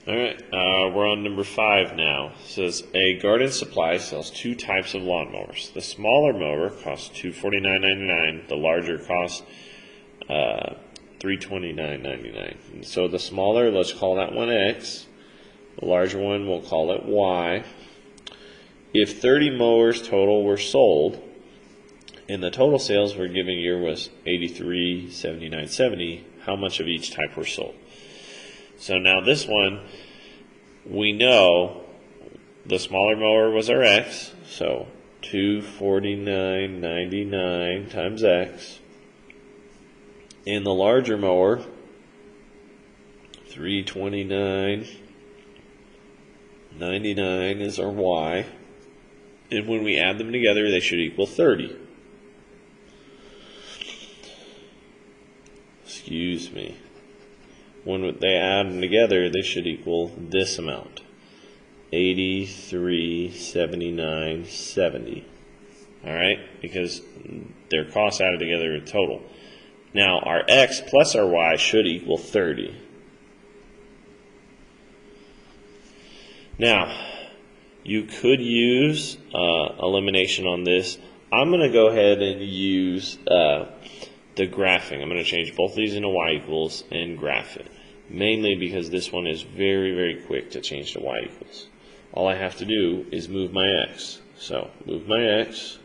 Alright, we're on number 5 now. It says, a garden supply sells 2 types of lawnmowers. The smaller mower costs $249.99. The larger costs $329.99. So the smaller, let's call that one X. The larger one, we'll call it Y. If 30 mowers total were sold, and the total sales for a given year was $83.79.70, how much of each type were sold? So now this one, we know the smaller mower was our X, so $249.99 times X. And the larger mower, $329.99 is our Y. And when we add them together, they should equal 30. Excuse me. When they add them together, they should equal this amount, $83.79.70. All right, because their costs added together are total. Now our X plus our Y should equal 30. Now you could use elimination on this. I'm going to go ahead and use the graphing. I'm going to change both of these into Y equals and graph it. Mainly because this one is very, very quick to change to Y equals. All I have to do is move my X. So move my X,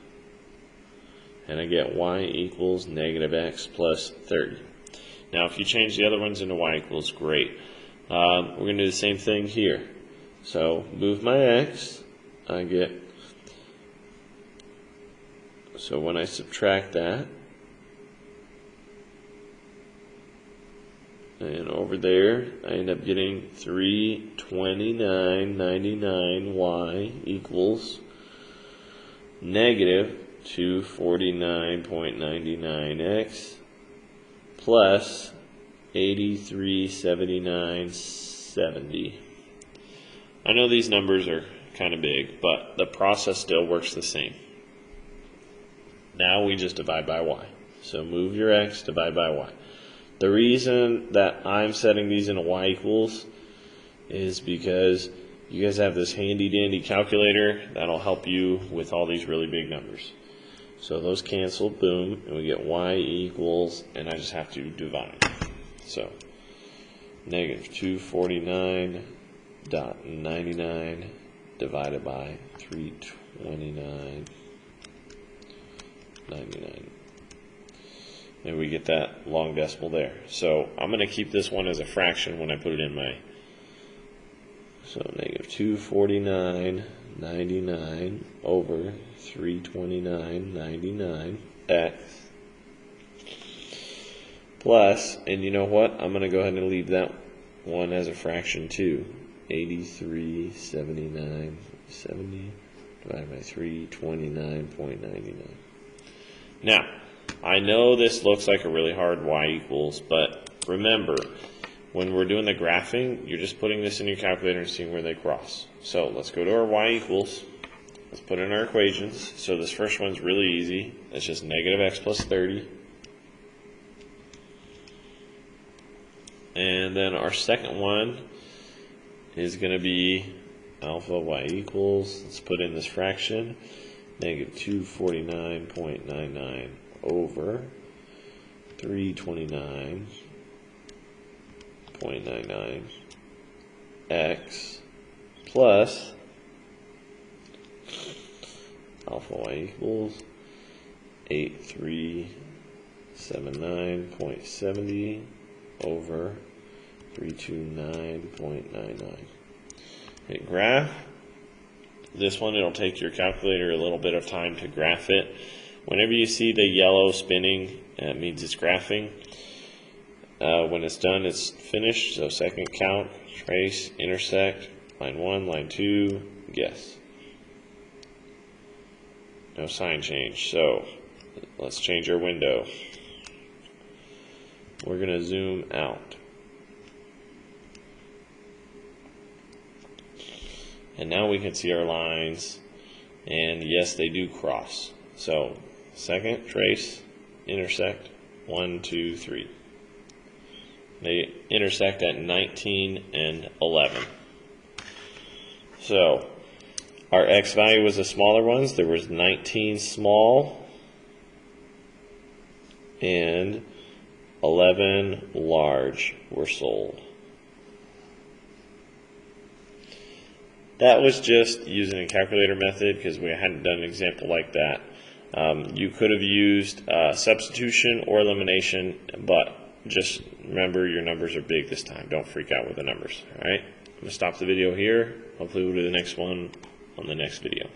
and I get Y equals negative X plus 30. Now if you change the other ones into Y equals, great. We're going to do the same thing here. So move my X, I get, so when I subtract that, and over there, I end up getting 329.99 Y equals negative 249.99 X plus 83.79.70. I know these numbers are kind of big, but the process still works the same. Now we just divide by Y. So move your X, divide by Y. The reason that I'm setting these into Y equals is because you guys have this handy dandy calculator that'll help you with all these really big numbers. So those cancel, boom, and we get Y equals, and I just have to divide. So negative 249.99 divided by 329.99. And we get that long decimal there. So I'm going to keep this one as a fraction when I put it in my, so negative 249.99 over 329.99 X plus, and you know what, I'm going to go ahead and leave that one as a fraction too, 83.79.70 divided by 329.99. Now, I know this looks like a really hard Y equals, but remember, when we're doing the graphing, you're just putting this in your calculator and seeing where they cross. So let's go to our Y equals. Let's put in our equations. So this first one's really easy. It's just negative X plus 30. And then our second one is going to be alpha Y equals, let's put in this fraction, negative 249.99 over 329.99 X plus alpha Y equals 8379.70 over 329.99. Hit graph. This one, it'll take your calculator a little bit of time to graph it. Whenever you see the yellow spinning, it means it's graphing. When it's done, it's finished. So second count, trace, intersect, line 1, line 2, guess. No sign change. So let's change our window. We're going to zoom out. And now we can see our lines, and yes, they do cross. So second, trace, intersect, 1, 2, 3. They intersect at 19 and 11. So our X value was the smaller ones. There was 19 small and 11 large were sold. That was just using a calculator method because we hadn't done an example like that. You could have used substitution or elimination, but just remember your numbers are big this time. Don't freak out with the numbers. All right, I'm going to stop the video here. Hopefully we'll do the next one on the next video.